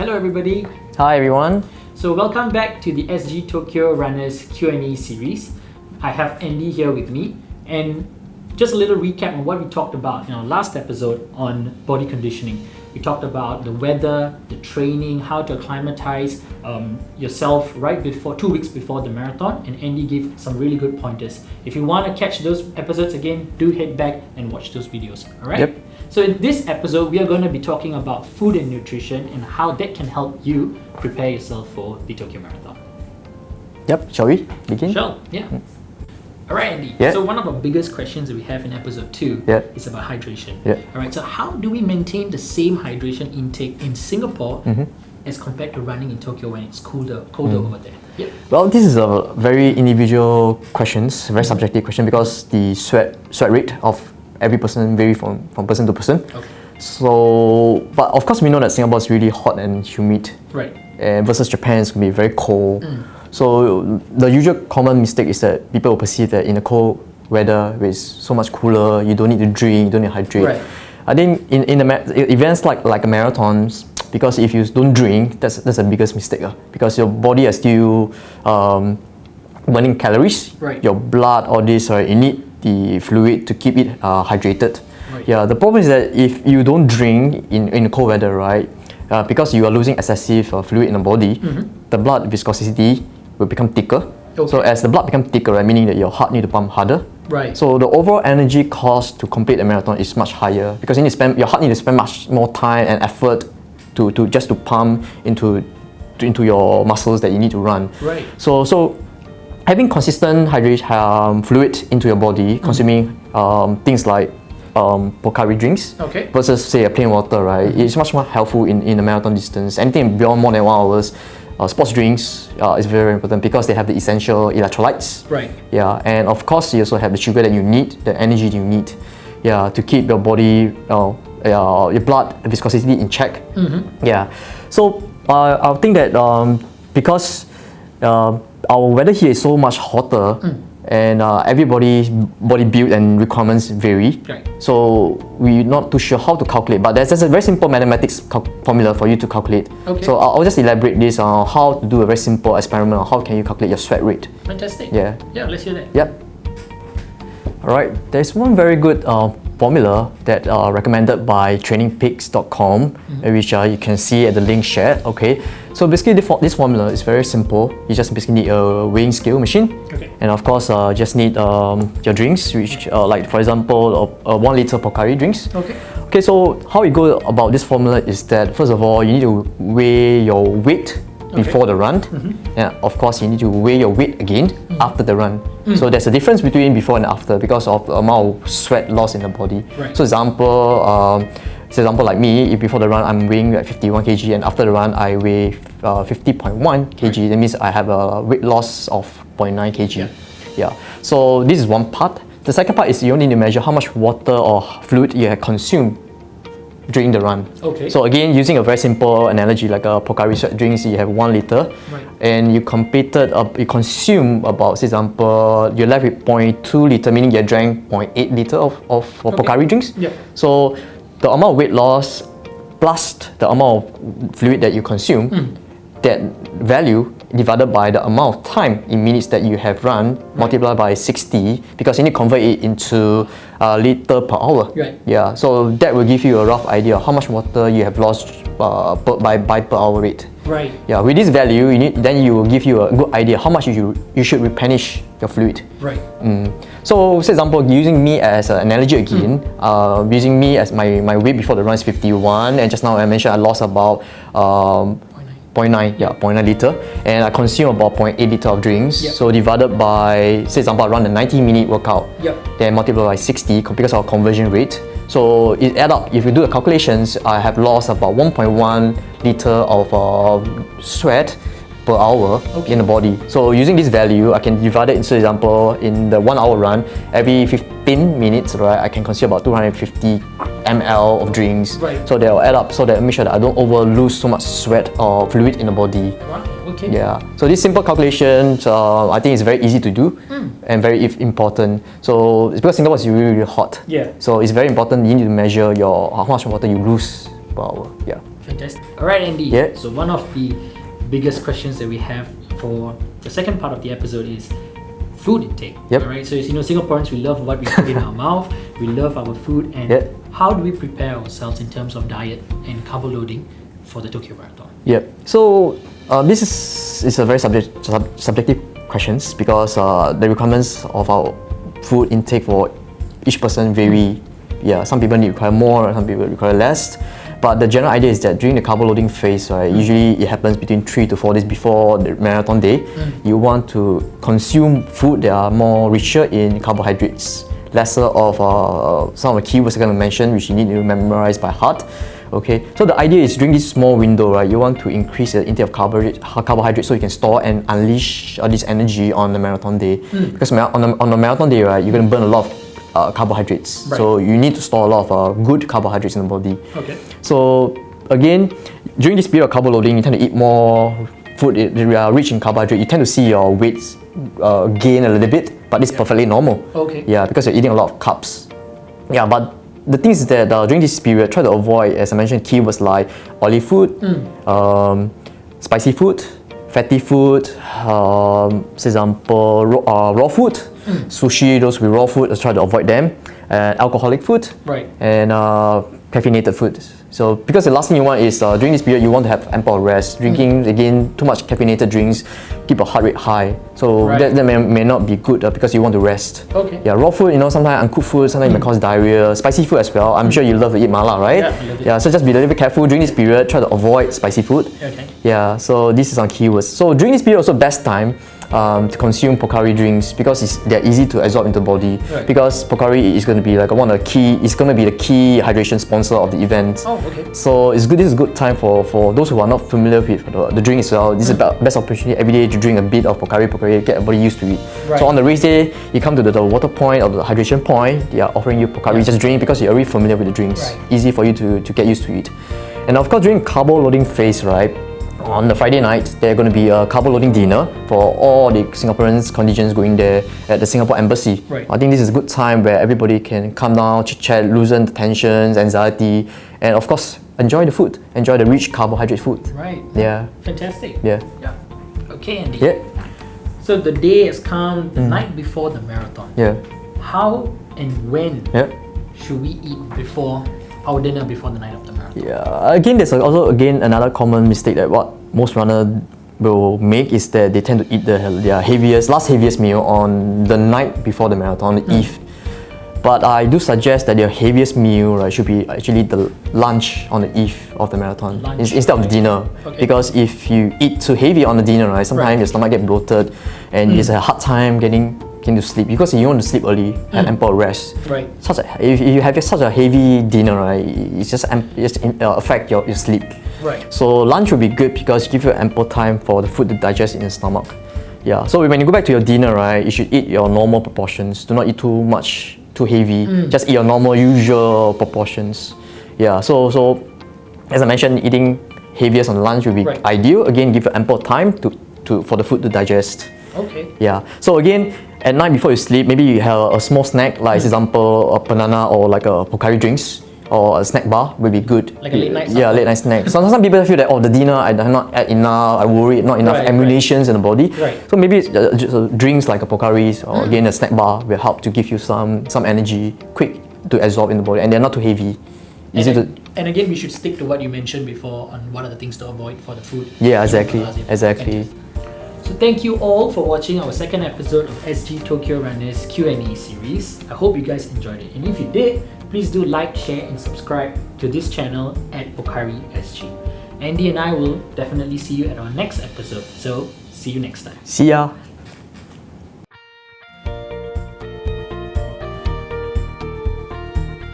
Hello everybody. Hi everyone. So welcome back to the SG Tokyo Runners Q&A series. I have Andy here with me, and just a little recap on what we talked about in our last episode on body conditioning. We talked about the weather, the training, how to acclimatize yourself right before 2 weeks before the marathon, and Andy gave some really good pointers. If you want to catch those episodes again, do head back and watch those videos. All right? Yep. So in this episode, we are going to be talking about food and nutrition and how that can help you prepare yourself for the Tokyo Marathon. Yep. Shall we begin? Sure. Yeah. All right, Andy. Yeah. So one of our biggest questions that we have in episode 2 is about hydration. Yeah. All right. So how do we maintain the same hydration intake in Singapore as compared to running in Tokyo when it's colder over there? Yep. Well, this is a very individual questions, very subjective question, because the sweat rate of every person vary from person to person. Okay. So, but of course we know that Singapore is really hot and humid. Right. And versus Japan is going to be very cold. So the usual common mistake is that people will perceive that in the cold weather, where it's so much cooler, you don't need to drink, you don't need to hydrate. Right. I think in the events like a marathons, because if you don't drink, that's the biggest mistake. Because your body is still burning calories. Right. Your blood, all this, you need the fluid to keep it hydrated. Right. Yeah. The problem is that if you don't drink in cold weather, right, because you are losing excessive fluid in the body, the blood viscosity will become thicker. Okay. So as the blood becomes thicker, right, meaning that your heart need to pump harder. Right. So the overall energy cost to complete a marathon is much higher because your heart need to spend much more time and effort to just to pump into your muscles that you need to run. Right. So having consistent hydration fluid into your body, consuming things like POCARI drinks versus say a plain water, right? It's much more helpful in a marathon distance. Anything beyond more than 1 hour, sports drinks is very important because they have the essential electrolytes. Right. Yeah, and of course you also have the sugar that you need, the energy you need, to keep your body, your blood viscosity in check. Yeah. So I think that because our weather here is so much hotter, and everybody's body build and requirements vary. Right. So we're not too sure how to calculate, but there's a very simple mathematics formula for you to calculate. Okay. So I'll just elaborate this on how to do a very simple experiment on how can you calculate your sweat rate. Fantastic. Yeah. Yeah, let's hear that. Yep. Alright, there's one very good formula that recommended by trainingpeaks.com, which you can see at the link shared. Okay, so basically this formula is very simple. You just basically need a weighing scale machine, and of course just need your drinks, which like for example 1 liter POCARI drinks. Okay, so how you go about this formula is that first of all you need to weigh your weight before the run, and of course you need to weigh your weight again after the run. So there's a difference between before and after because of the amount of sweat lost in the body. Right. So example like me, if before the run I'm weighing like 51 kg and after the run I weigh 50.1 kg, that means I have a weight loss of 0.9 kg. Yeah. So this is one part. The second part is you only need to measure how much water or fluid you have consumed during the run. Okay. So again, using a very simple analogy like a POCARI SWEAT drinks, you have 1 liter, and you you consume about, for example, you're left with 0.2 liter, meaning you drank 0.8 liter of POCARI drinks. So the amount of weight loss plus the amount of fluid that you consume, that value divided by the amount of time in minutes that you have run, multiplied by 60, because you need to convert it into liter per hour. Yeah, so that will give you a rough idea of how much water you have lost by per hour rate. Right. Yeah, with this value, then you will give you a good idea how much you should replenish your fluid. Right. So, for example, using me as an analogy again, using me as my weight before the run is 51, and just now I mentioned I lost about 0.9 liter, and I consume about 0.8 liter of drinks. So divided by, say example, I run a 90-minute workout, then multiply by 60 because of our conversion rate. So it add up. If you do the calculations, I have lost about 1.1 liter of sweat per hour in the body. So using this value, I can divide it into, for example, in the 1 hour run, every 15 minutes, right, I can consume about 250 ml of drinks. So they'll add up so that I make sure that I don't lose so much sweat or fluid in the body. Wow, okay. Yeah. So this simple calculations, I think it's very easy to do and very important. So it's because Singapore is really, really hot. Yeah. So it's very important. You need to measure how much water you lose per hour. Yeah. Fantastic. All right, Andy. Yeah. So one of the biggest questions that we have for the second part of the episode is food intake. Yep. All right. So as you know, Singaporeans, we love what we put in our mouth. We love our food, and Yep. how do we prepare ourselves in terms of diet and carbo loading for the Tokyo Marathon? Yep. So this is a very subjective questions because the requirements of our food intake for each person vary. Yeah, some people require more, some people require less. But the general idea is that during the carbo loading phase, right, usually it happens between 3 to 4 days before the marathon day. You want to consume food that are more richer in carbohydrates, lesser of some of the keywords I'm going to mention, which you need to memorize by heart. Okay, so the idea is during this small window, right, you want to increase the intake of carbohydrates so you can store and unleash this energy on the marathon day. Because on the marathon day, right, you're going to burn a lot of carbohydrates. Right. So you need to store a lot of good carbohydrates in the body. Okay. So again, during this period of carbo loading, you tend to eat more food that are rich in carbohydrate. You tend to see your weights gain a little bit, but it's perfectly normal. Okay. Yeah, because you're eating a lot of carbs. Yeah, but the thing is that during this period, try to avoid, as I mentioned, keywords like oily food, spicy food, fatty food, for example, raw food, sushi, those with raw food, let's try to avoid them, and alcoholic food, Right. and caffeinated food. So because the last thing you want is during this period you want to have ample rest. Drinking again too much caffeinated drinks keep your heart rate high. So Right. that may not be good because you want to rest. Okay. Yeah, raw food, sometimes uncooked food, sometimes it may cause diarrhea. Spicy food as well. I'm sure you love to eat mala, right? Yeah, I love it. Yeah, so just be a little bit careful during this period. Try to avoid spicy food. Okay. Yeah, so this is on keywords. So during this period also best time to consume POCARI drinks because they're easy to absorb into the body. Right. Because POCARI is going to be like one of the key. It's going to be the key hydration sponsor of the event. Oh, okay. So it's good. This is a good time for those who are not familiar with the drink as well. This is the best opportunity every day to drink a bit of POCARI, get everybody used to it. Right. So on the race day, you come to the water point or the hydration point. They are offering you POCARI. Just drink because you're already familiar with the drinks. Right. Easy for you to get used to it. And of course, during carbo loading phase, right? On the Friday night, there's going to be a carbo loading dinner for all the Singaporeans contingents going there at the Singapore Embassy. Right. I think this is a good time where everybody can calm down, chit chat, loosen the tensions, anxiety, and of course, enjoy the food. Enjoy the rich carbohydrate food. Right. Yeah. Fantastic. Yeah. Yeah. Okay, Andy. Yeah. So the day has come, the night before the marathon. Yeah. How and when Yeah. should we eat before our dinner before the night of the marathon? Yeah. Again, there's also another common mistake that what most runners will make is that they tend to eat their last heaviest meal on the night before the marathon, the eve. But I do suggest that your heaviest meal, right, should be actually the lunch on the eve of the marathon Lunch, instead of the dinner. Okay. Because if you eat too heavy on the dinner, right, sometimes your stomach get bloated and it's a hard time getting to sleep because you want to sleep early, have ample rest. Right. If you have such a heavy dinner, right, it's just affect your sleep. Right. So lunch will be good because it gives you ample time for the food to digest in the stomach. Yeah. So when you go back to your dinner, right, you should eat your normal proportions. Do not eat too much, too heavy. Just eat your normal, usual proportions. Yeah. So as I mentioned, eating heaviest on lunch will be Right. ideal. Again, give you ample time for the food to digest. Okay. Yeah. So again, at night before you sleep, maybe you have a small snack, like for example, a banana or like a POCARI drinks or a snack bar will be good. Like a late night Yeah, supper. late night snack. So some people feel that the dinner I have not had enough. I worry not enough Right, ammunitions in the body. Right. So maybe just drinks like a POCARI or again a snack bar will help to give you some energy, quick to absorb in the body, and they're not too heavy. Easy to. And again, we should stick to what you mentioned before on what are the things to avoid for the food. Yeah, exactly, Fantastic. exactly. So thank you all for watching our second episode of SG Tokyo Runners Q&A series. I hope you guys enjoyed it. And if you did, please do like, share and subscribe to this channel at POCARI SG. Andy and I will definitely see you at our next episode. So see you next time. See ya.